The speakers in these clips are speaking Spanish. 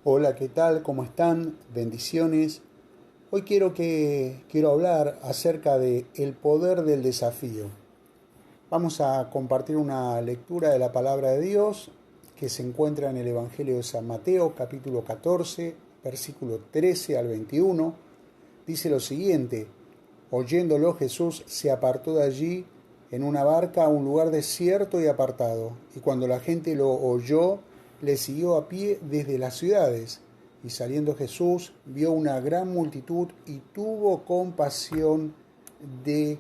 Hola, ¿qué tal? ¿Cómo están? Bendiciones. Hoy quiero hablar acerca de el poder del desafío. Vamos a compartir una lectura de la palabra de Dios que se encuentra en el Evangelio de San Mateo, capítulo 14, versículo 13 al 21. Dice lo siguiente: oyéndolo Jesús se apartó de allí en una barca a un lugar desierto y apartado, y cuando la gente lo oyó, le siguió a pie desde las ciudades. Y saliendo Jesús vio una gran multitud y tuvo compasión de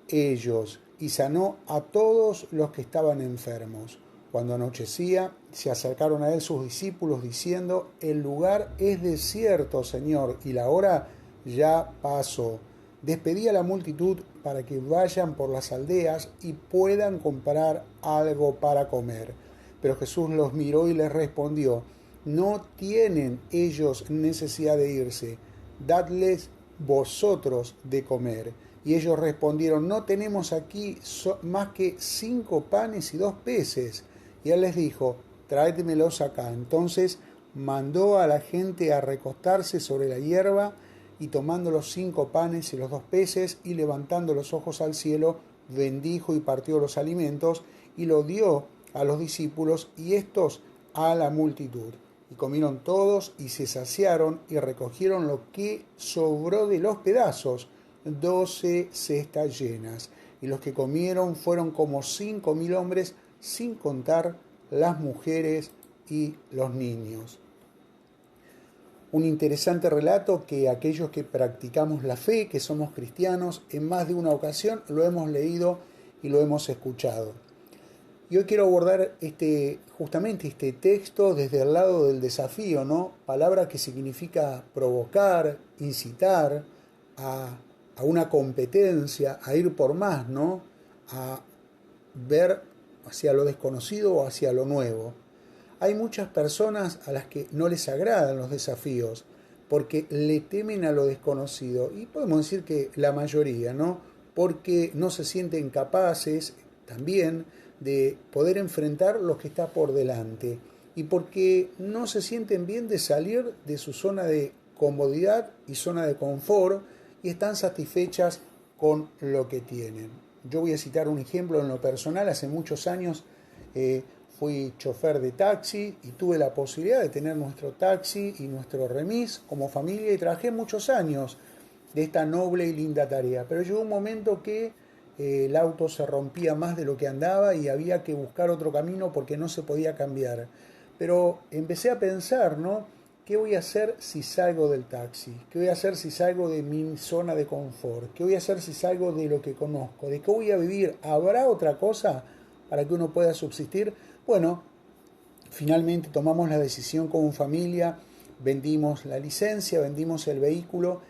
ellos, y sanó a todos los que estaban enfermos. Cuando anochecía, se acercaron a él sus discípulos diciendo: el lugar es desierto, Señor, y la hora ya pasó. Despedí a la multitud para que vayan por las aldeas y puedan comprar algo para comer. Pero Jesús los miró y les respondió: no tienen ellos necesidad de irse, dadles vosotros de comer. Y ellos respondieron: no tenemos aquí más que 5 panes y 2 peces. Y él les dijo: tráedemelos acá. Entonces mandó a la gente a recostarse sobre la hierba, y tomando los 5 panes y los 2 peces, y levantando los ojos al cielo, bendijo y partió los alimentos, y lo dio a los discípulos, y éstos a la multitud. Y comieron todos, y se saciaron, y recogieron lo que sobró de los pedazos, 12 cestas llenas. Y los que comieron fueron como 5.000 hombres, sin contar las mujeres y los niños. Un interesante relato que aquellos que practicamos la fe, que somos cristianos, en más de una ocasión lo hemos leído y lo hemos escuchado. Y hoy quiero abordar justamente este texto desde el lado del desafío, ¿no? Palabra que significa provocar, incitar a una competencia, a ir por más, ¿no? A ver hacia lo desconocido o hacia lo nuevo. Hay muchas personas a las que no les agradan los desafíos porque le temen a lo desconocido, y podemos decir que la mayoría, ¿no? Porque no se sienten capaces también de poder enfrentar lo que está por delante, y porque no se sienten bien de salir de su zona de comodidad y zona de confort y están satisfechas con lo que tienen. Yo voy a citar un ejemplo en lo personal. Hace muchos años fui chofer de taxi y tuve la posibilidad de tener nuestro taxi y nuestro remis como familia, y trabajé muchos años de esta noble y linda tarea. Pero llegó un momento que el auto se rompía más de lo que andaba y había que buscar otro camino porque no se podía cambiar. Pero empecé a pensar, ¿no? ¿Qué voy a hacer si salgo del taxi? ¿Qué voy a hacer si salgo de mi zona de confort? ¿Qué voy a hacer si salgo de lo que conozco? ¿De qué voy a vivir? ¿Habrá otra cosa para que uno pueda subsistir? Bueno, finalmente tomamos la decisión como familia, vendimos la licencia, vendimos el vehículo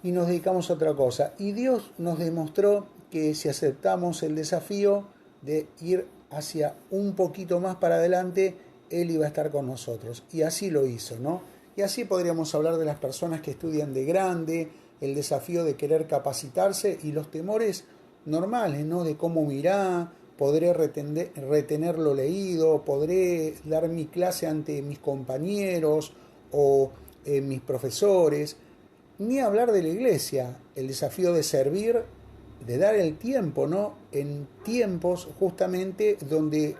y nos dedicamos a otra cosa. Y Dios nos demostró que si aceptamos el desafío de ir hacia un poquito más para adelante, Él iba a estar con nosotros. Y así lo hizo, ¿no? Y así podríamos hablar de las personas que estudian de grande, el desafío de querer capacitarse y los temores normales, ¿no? De cómo me irá, podré retener lo leído, podré dar mi clase ante mis compañeros o mis profesores. Ni hablar de la iglesia, el desafío de servir, de dar el tiempo, ¿no? En tiempos justamente donde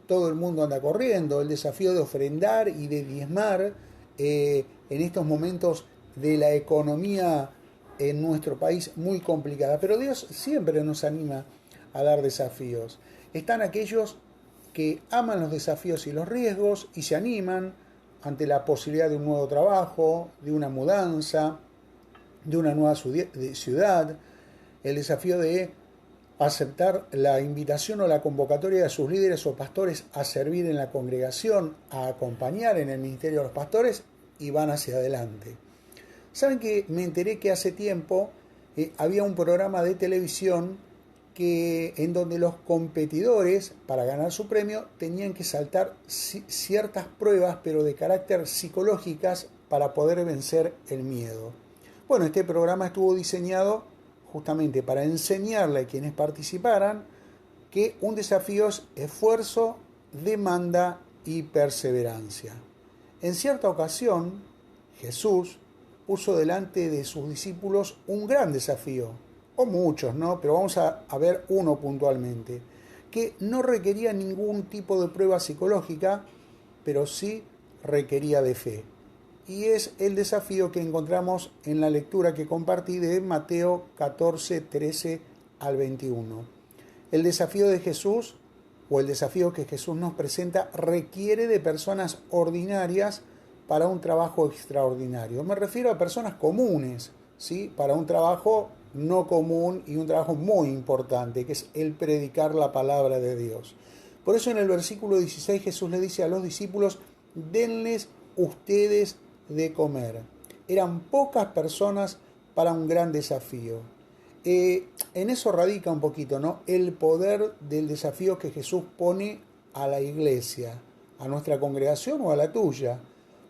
todo el mundo anda corriendo, el desafío de ofrendar y de diezmar en estos momentos de la economía en nuestro país muy complicada. Pero Dios siempre nos anima a dar desafíos. Están aquellos que aman los desafíos y los riesgos y se animan ante la posibilidad de un nuevo trabajo, de una mudanza, de una nueva ciudad, el desafío de aceptar la invitación o la convocatoria de sus líderes o pastores a servir en la congregación, a acompañar en el ministerio de los pastores, y van hacia adelante. Saben que me enteré que hace tiempo había un programa de televisión en donde los competidores, para ganar su premio, tenían que saltar ciertas pruebas, pero de carácter psicológicas, para poder vencer el miedo. Bueno, este programa estuvo diseñado justamente para enseñarle a quienes participaran que un desafío es esfuerzo, demanda y perseverancia. En cierta ocasión, Jesús puso delante de sus discípulos un gran desafío, o muchos, ¿no? Pero vamos a ver uno puntualmente, que no requería ningún tipo de prueba psicológica, pero sí requería de fe. Y es el desafío que encontramos en la lectura que compartí de Mateo 14, 13 al 21. El desafío de Jesús, o el desafío que Jesús nos presenta, requiere de personas ordinarias para un trabajo extraordinario. Me refiero a personas comunes, ¿sí? Para un trabajo no común y un trabajo muy importante, que es el predicar la palabra de Dios. Por eso en el versículo 16 Jesús le dice a los discípulos, denles ustedes de comer. Eran pocas personas para un gran desafío. En eso radica un poquito, ¿no? El poder del desafío que Jesús pone a la iglesia, a nuestra congregación o a la tuya.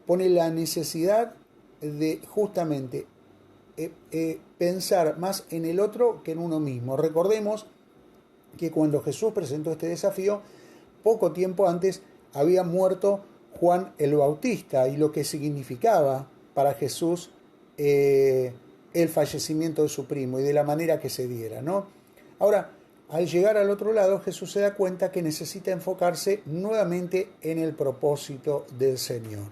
Pone la necesidad de justamente pensar más en el otro que en uno mismo. Recordemos que cuando Jesús presentó este desafío, poco tiempo antes había muerto Juan el Bautista, y lo que significaba para Jesús el fallecimiento de su primo y de la manera que se diera, ¿no? Ahora, al llegar al otro lado, Jesús se da cuenta que necesita enfocarse nuevamente en el propósito del Señor.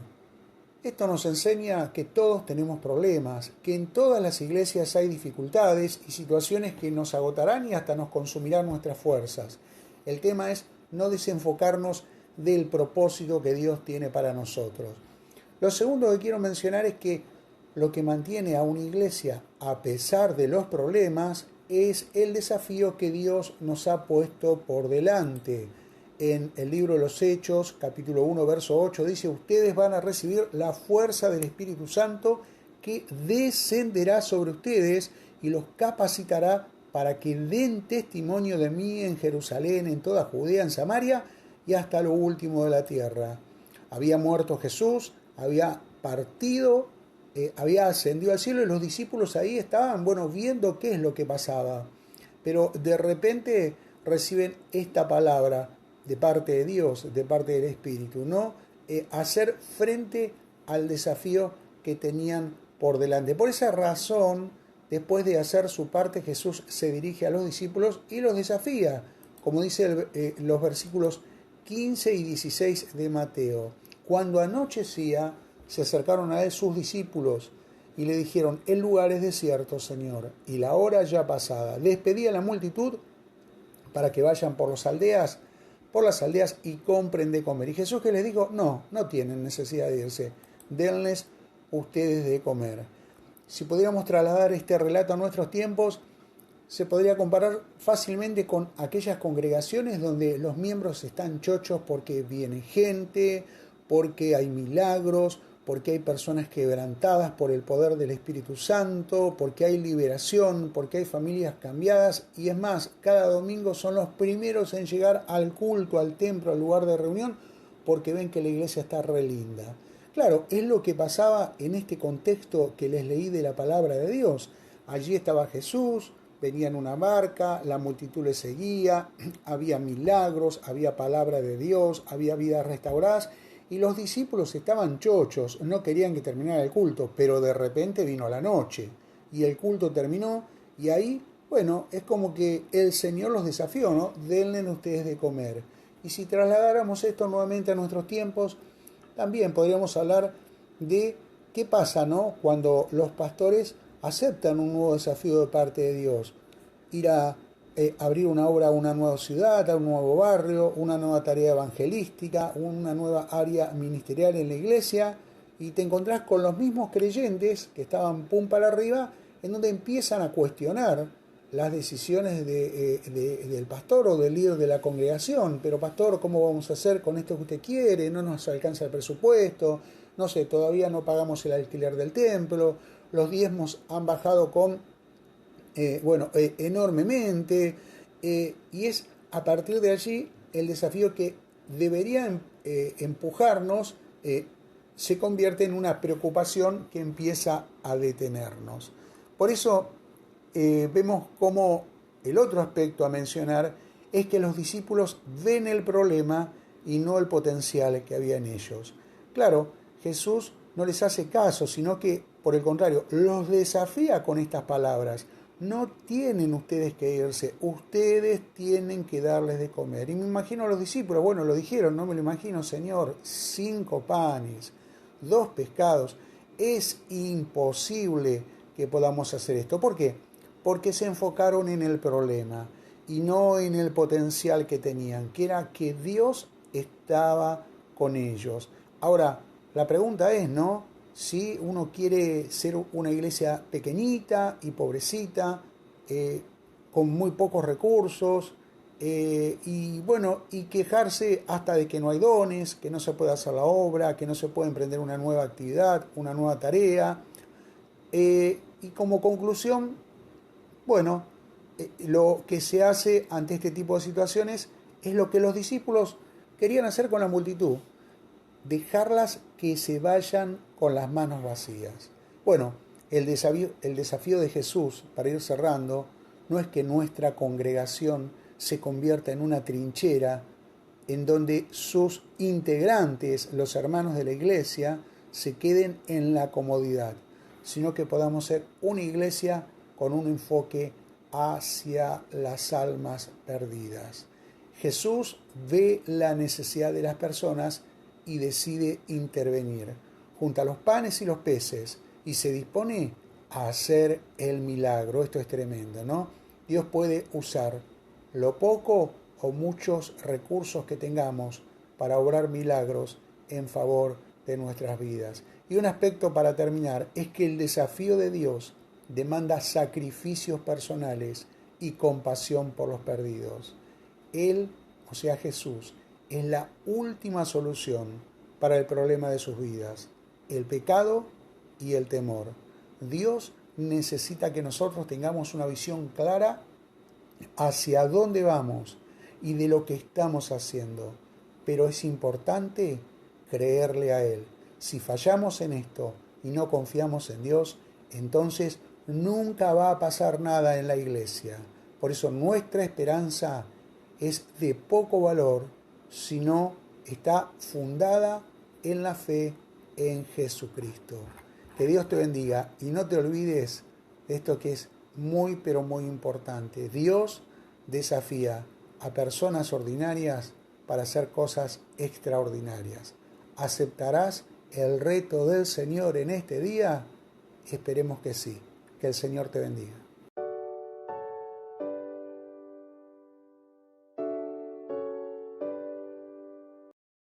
Esto nos enseña que todos tenemos problemas, que en todas las iglesias hay dificultades y situaciones que nos agotarán y hasta nos consumirán nuestras fuerzas. El tema es no desenfocarnos del propósito que Dios tiene para nosotros. Lo segundo que quiero mencionar es que lo que mantiene a una iglesia a pesar de los problemas es el desafío que Dios nos ha puesto por delante. En el libro de los Hechos, capítulo 1, verso 8, dice, ustedes van a recibir la fuerza del Espíritu Santo que descenderá sobre ustedes y los capacitará para que den testimonio de mí en Jerusalén, en toda Judea, en Samaria y hasta lo último de la tierra. Había muerto Jesús, había partido, había ascendido al cielo y los discípulos ahí estaban, viendo qué es lo que pasaba. Pero de repente reciben esta palabra de parte de Dios, de parte del Espíritu, ¿no? Hacer frente al desafío que tenían por delante. Por esa razón, después de hacer su parte, Jesús se dirige a los discípulos y los desafía, como dice los versículos 15 y 16 de Mateo. Cuando anochecía, se acercaron a él sus discípulos y le dijeron, el lugar es desierto, Señor, y la hora ya pasada. Despedí a la multitud para que vayan por las aldeas y compren de comer. Y Jesús que les dijo, no tienen necesidad de irse, denles ustedes de comer. Si pudiéramos trasladar este relato a nuestros tiempos, se podría comparar fácilmente con aquellas congregaciones donde los miembros están chochos porque viene gente, porque hay milagros, porque hay personas quebrantadas por el poder del Espíritu Santo, porque hay liberación, porque hay familias cambiadas, y es más, cada domingo son los primeros en llegar al culto, al templo, al lugar de reunión, porque ven que la iglesia está re linda. Claro, es lo que pasaba en este contexto que les leí de la palabra de Dios. Allí estaba Jesús, venía en una barca, la multitud le seguía, había milagros, había palabra de Dios, había vidas restauradas, y los discípulos estaban chochos, no querían que terminara el culto, pero de repente vino la noche y el culto terminó y ahí, es como que el Señor los desafió, ¿no? Denle ustedes de comer. Y si trasladáramos esto nuevamente a nuestros tiempos, también podríamos hablar de qué pasa, ¿no? Cuando los pastores aceptan un nuevo desafío de parte de Dios, ir a abrir una obra a una nueva ciudad, a un nuevo barrio, una nueva tarea evangelística, una nueva área ministerial en la iglesia, y te encontrás con los mismos creyentes que estaban pum para arriba, en donde empiezan a cuestionar las decisiones del pastor o del líder de la congregación. Pero pastor, ¿cómo vamos a hacer con esto que usted quiere? No nos alcanza el presupuesto, no sé, todavía no pagamos el alquiler del templo, los diezmos han bajado enormemente, y es a partir de allí el desafío que debería empujarnos, se convierte en una preocupación que empieza a detenernos. Por eso vemos como el otro aspecto a mencionar es que los discípulos ven el problema y no el potencial que había en ellos. Claro, Jesús no les hace caso, sino que, por el contrario, los desafía con estas palabras. No tienen ustedes que irse, ustedes tienen que darles de comer. Y me imagino a los discípulos, bueno, lo dijeron, no me lo imagino, Señor, 5 panes, 2 pescados. Es imposible que podamos hacer esto. ¿Por qué? Porque se enfocaron en el problema y no en el potencial que tenían, que era que Dios estaba con ellos. Ahora, la pregunta es, ¿no? Si uno quiere ser una iglesia pequeñita y pobrecita, con muy pocos recursos, y bueno, y quejarse hasta de que no hay dones, que no se puede hacer la obra, que no se puede emprender una nueva actividad, una nueva tarea. Y como conclusión, bueno, lo que se hace ante este tipo de situaciones es lo que los discípulos querían hacer con la multitud, dejarlas que se vayan con las manos vacías. Bueno, el desafío de Jesús, para ir cerrando, no es que nuestra congregación se convierta en una trinchera en donde sus integrantes, los hermanos de la iglesia, se queden en la comodidad, sino que podamos ser una iglesia con un enfoque hacia las almas perdidas. Jesús ve la necesidad de las personas y decide intervenir. Junta los panes y los peces y se dispone a hacer el milagro. Esto es tremendo, ¿no? Dios puede usar lo poco o muchos recursos que tengamos para obrar milagros en favor de nuestras vidas. Y un aspecto para terminar es que el desafío de Dios demanda sacrificios personales y compasión por los perdidos. Él, o sea Jesús, es la última solución para el problema de sus vidas, el pecado y el temor. Dios necesita que nosotros tengamos una visión clara hacia dónde vamos y de lo que estamos haciendo, pero es importante creerle a Él. Si fallamos en esto y no confiamos en Dios, entonces nunca va a pasar nada en la iglesia. Por eso nuestra esperanza es de poco valor si no está fundada en la fe en Jesucristo. Que Dios te bendiga y no te olvides de esto que es muy pero muy importante. Dios desafía a personas ordinarias para hacer cosas extraordinarias. ¿Aceptarás el reto del Señor en este día? Esperemos que sí. Que el Señor te bendiga.